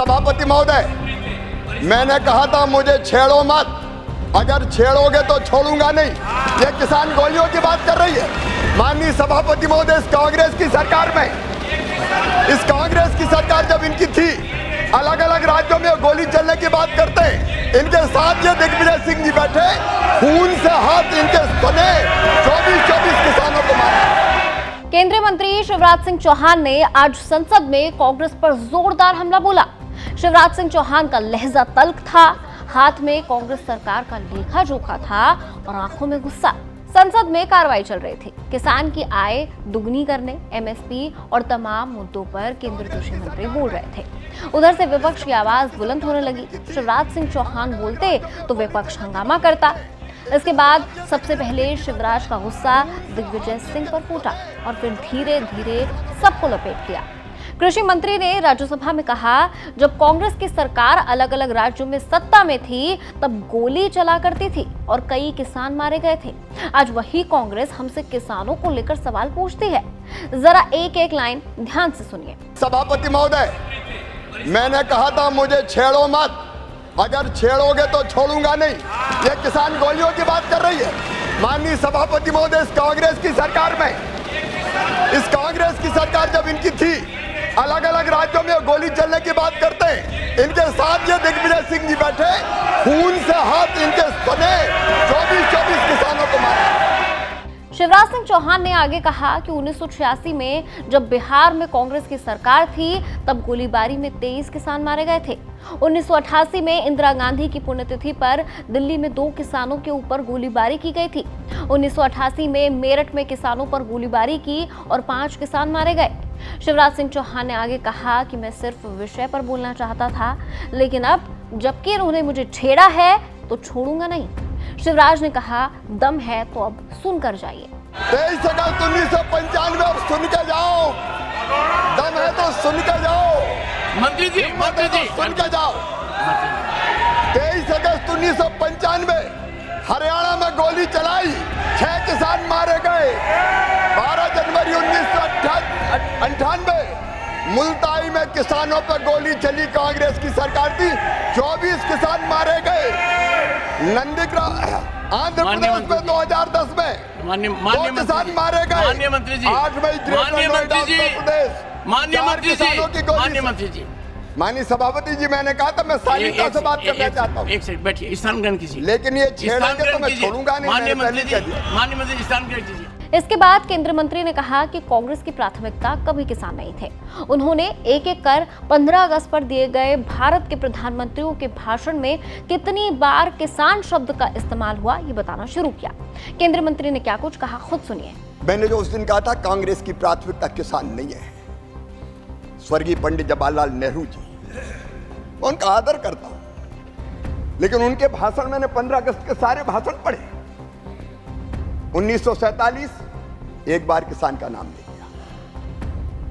सभापति महोदय, मैंने कहा था मुझे छेड़ो मत, अगर छेड़ोगे तो छोड़ूंगा नहीं। ये किसान गोलियों की बात कर रही है। माननीय सभापति महोदय, इस कांग्रेस की सरकार में, इस कांग्रेस की सरकार जब इनकी थी, अलग अलग राज्यों में गोली चलने की बात करते हैं। इनके साथ ये दिग्विजय सिंह जी बैठे, खून से हाथ इनके सने 24 किसानों को मारा। केंद्रीय मंत्री शिवराज सिंह चौहान ने आज संसद में कांग्रेस पर जोरदार हमला बोला। शिवराज सिंह चौहान का लहजा तल्ख था, हाथ में कांग्रेस सरकार का लेखा जोखा था और आंखों में गुस्सा। संसद में कार्रवाई चल रही थी। किसान की आय दुगनी करने, एमएसपी और तमाम मुद्दों पर केंद्रीय कृषि मंत्री बोल रहे थे। उधर से विपक्ष की आवाज बुलंद होने लगी। शिवराज सिंह चौहान बोलते तो विपक्ष हंगामा करता। इसके बाद सबसे पहले शिवराज का गुस्सा दिग्विजय सिंह पर फूटा और फिर धीरे धीरे सबको लपेट लिया। कृषि मंत्री ने राज्यसभा में कहा, जब कांग्रेस की सरकार अलग अलग राज्यों में सत्ता में थी तब गोली चला करती थी और कई किसान मारे गए थे। आज वही कांग्रेस हमसे किसानों को लेकर सवाल पूछती है। जरा एक एक लाइन ध्यान से सुनिए। सभापति महोदय, मैंने कहा था मुझे छेड़ो मत, अगर छेड़ोगे तो छोड़ूंगा नहीं। ये किसान गोलियों की बात कर रही है। माननीय सभापति महोदय, इस कांग्रेस की सरकार में, इस कांग्रेस की सरकार जब इनकी थी, अलग अलग राज्यों में गोली चलने की बात करते हैं। इनके साथ ये दिग्विजय सिंह जी बैठे, खून से हाथ इनके सने 24 किसानों को मारा। शिवराज सिंह चौहान ने आगे कहा कि 1986 में जब बिहार में कांग्रेस की सरकार थी तब गोलीबारी में 23 किसान मारे गए थे। 1988 में इंदिरा गांधी की पुण्यतिथि पर दिल्ली में 2 किसानों के ऊपर गोलीबारी की गई थी। 1988 में मेरठ में किसानों पर गोलीबारी की और 5 किसान मारे गए। शिवराज सिंह चौहान ने आगे कहा कि मैं सिर्फ विषय पर बोलना चाहता था, लेकिन अब जबकि उन्होंने मुझे छेड़ा है तो छोड़ूंगा नहीं। शिवराज ने कहा, दम है तो अब सुनकर जाइए। 23 अगस्त 1995, अब सुन के जाओ, दम है तो सुन के जाओ। मंत्री जी सुन के जाओ। 23 अगस्त 1995 हरियाणा में गोली चलाई, 6 किसान मारे गए। 12 जनवरी 1998 मुल्ताई में किसानों पर गोली चली, कांग्रेस की सरकार थी, 24 किसान मारे गए। नंदीग्राम आंध्र प्रदेश में 2010 में 2 किसान मारे गए। 8 मई मंत्री जी माननीय सभापति जी, मैंने कहा था मैं शालीनता से बात करना चाहता हूँ। एक सेकंड बैठिए, स्थान ग्रहण कीजिए। लेकिन ये छेड़ेंगे तो मैं छोड़ूंगा नहीं। माननीय मंत्री जी, स्थान ग्रहण कीजिए। इसके बाद केंद्रीय मंत्री ने कहा कि कांग्रेस की प्राथमिकता कभी किसान नहीं थे। उन्होंने एक एक कर 15 अगस्त पर दिए गए भारत के प्रधानमंत्रियों के भाषण में कितनी बार किसान शब्द का इस्तेमाल हुआ ये बताना शुरू किया। केंद्रीय मंत्री ने क्या कुछ कहा, खुद सुनिए। मैंने जो उस दिन कहा था कांग्रेस की प्राथमिकता किसान नहीं है। स्वर्गीय पंडित जवाहरलाल नेहरू जी, उनका आदर करता हूं, लेकिन उनके भाषण मैंने 15 अगस्त के सारे भाषण पढ़े। 1947 एक बार किसान का नाम नहीं लिया,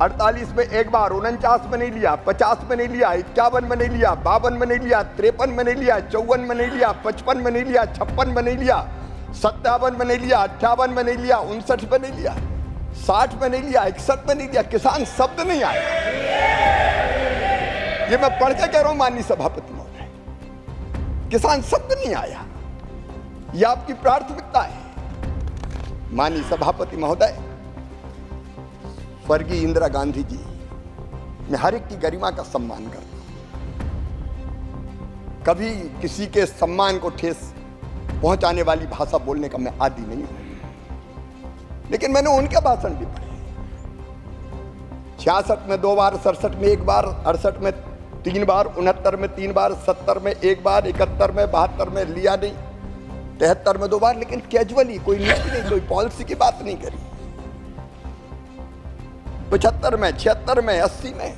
48 में एक बार, 49 में नहीं लिया, 50 में नहीं लिया, 51 में नहीं लिया, 52 में नहीं लिया, 53 में नहीं लिया, 54 में नहीं लिया, 55 में नहीं लिया, 56 में नहीं लिया, 57 में नहीं लिया, 58 में नहीं लिया, 59 में नहीं लिया, 60 में नहीं लिया, 61 में नहीं लिया। किसान शब्द नहीं आया। ये मैं पढ़ के कह रहा हूं माननीय सभापति महोदय, किसान शब्द नहीं आया। ये आपकी प्राथमिकता है। माननीय सभापति महोदय, स्वर्गीय इंदिरा गांधी जी, मैं हर एक की गरिमा का सम्मान करता हूं, कभी किसी के सम्मान को ठेस पहुंचाने वाली भाषा बोलने का मैं आदी नहीं हूं, लेकिन मैंने उनके भाषण भी पढ़े। 66 में 2 बार, 67 में 1 बार, 68 में 3 बार, 69 में 3 बार, 70 में 1 बार, 71 में, 72 में लिया नहीं, 73 में 2 बार, लेकिन कैजुअली, कोई नीति नहीं, कोई पॉलिसी की बात नहीं करी। 75 में, 76 में, 80 में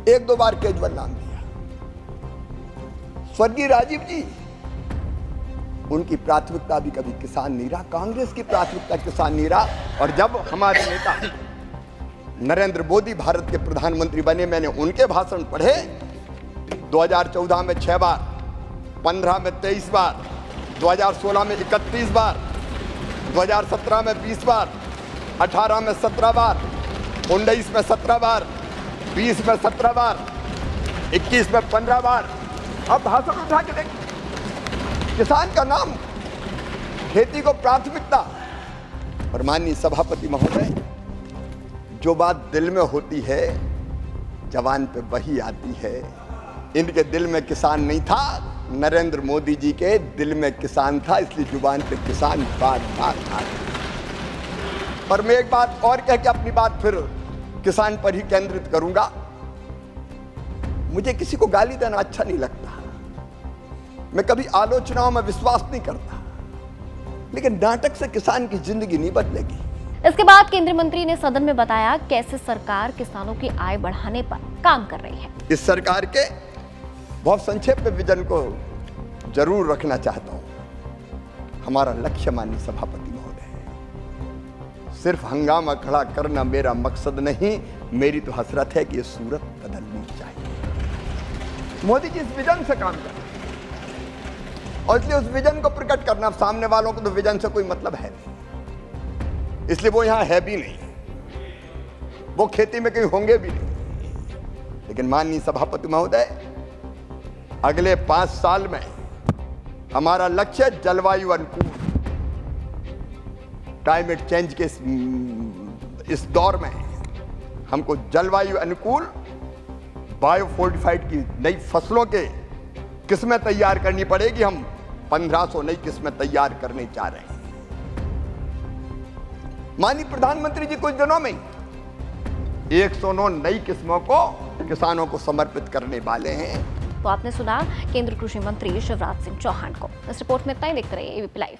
1-2 बार कैजुअल नाम दिया। स्वर्गीय राजीव जी, उनकी प्राथमिकता भी कभी किसान नहीं रहा, कांग्रेस की प्राथमिकता किसान नहीं रहा। और जब हमारे नेता नरेंद्र मोदी भारत के प्रधानमंत्री बने, मैंने उनके भाषण पढ़े। 2014 में 6 बार, 15 में 23 बार, 2016 में 31 बार, 2017 में 20 बार, 18 में 17 बार, 19 में 17 बार, 20 में 17 बार, 21 में 15 बार। अब भाषण उठा के देख, किसान का नाम, खेती को प्राथमिकता। और माननीय सभापति महोदय, जो बात दिल में होती है जवान पे वही आती है। इनके दिल में किसान नहीं था, नरेंद्र मोदी जी के दिल में किसान था, इसलिए जुबान पे किसान बार बार था। पर मैं एक बात और कह के अपनी बात फिर किसान पर ही केंद्रित करूंगा। मुझे किसी को गाली देना अच्छा नहीं लगता, मैं कभी आलोचनाओं में विश्वास नहीं करता, लेकिन नाटक से किसान की जिंदगी नहीं बदलेगी। इसके बाद केंद्रीय मंत्री ने सदन में बताया कैसे सरकार किसानों की आय बढ़ाने पर काम कर रही है। इस सरकार के बहुत संक्षेप में विजन को जरूर रखना चाहता हूं। हमारा लक्ष्य माननीय सभापति महोदय, सिर्फ हंगामा खड़ा करना मेरा मकसद नहीं, मेरी तो हसरत है कि ये सूरत बदलनी चाहिए। मोदी जी इस विजन से काम कर, और इसलिए उस विजन को प्रकट करना, सामने वालों को तो विजन से कोई मतलब है नहीं, इसलिए वो यहां है भी नहीं, वो खेती में कहीं होंगे भी नहीं। लेकिन माननीय सभापति महोदय, अगले 5 साल में हमारा लक्ष्य जलवायु अनुकूल, क्लाइमेट चेंज के इस दौर में हमको जलवायु अनुकूल बायोफोर्टिफाइड की नई फसलों के किस्में तैयार करनी पड़ेगी। हम 1500 नई किस्में तैयार करने जा रहे हैं। माननीय प्रधानमंत्री जी कुछ दिनों में 109 नई किस्मों को किसानों को समर्पित करने वाले हैं। तो आपने सुना केंद्रीय कृषि मंत्री शिवराज सिंह चौहान को। इस रिपोर्ट में इतना ही। देखते रहिए एबीपी लाइव।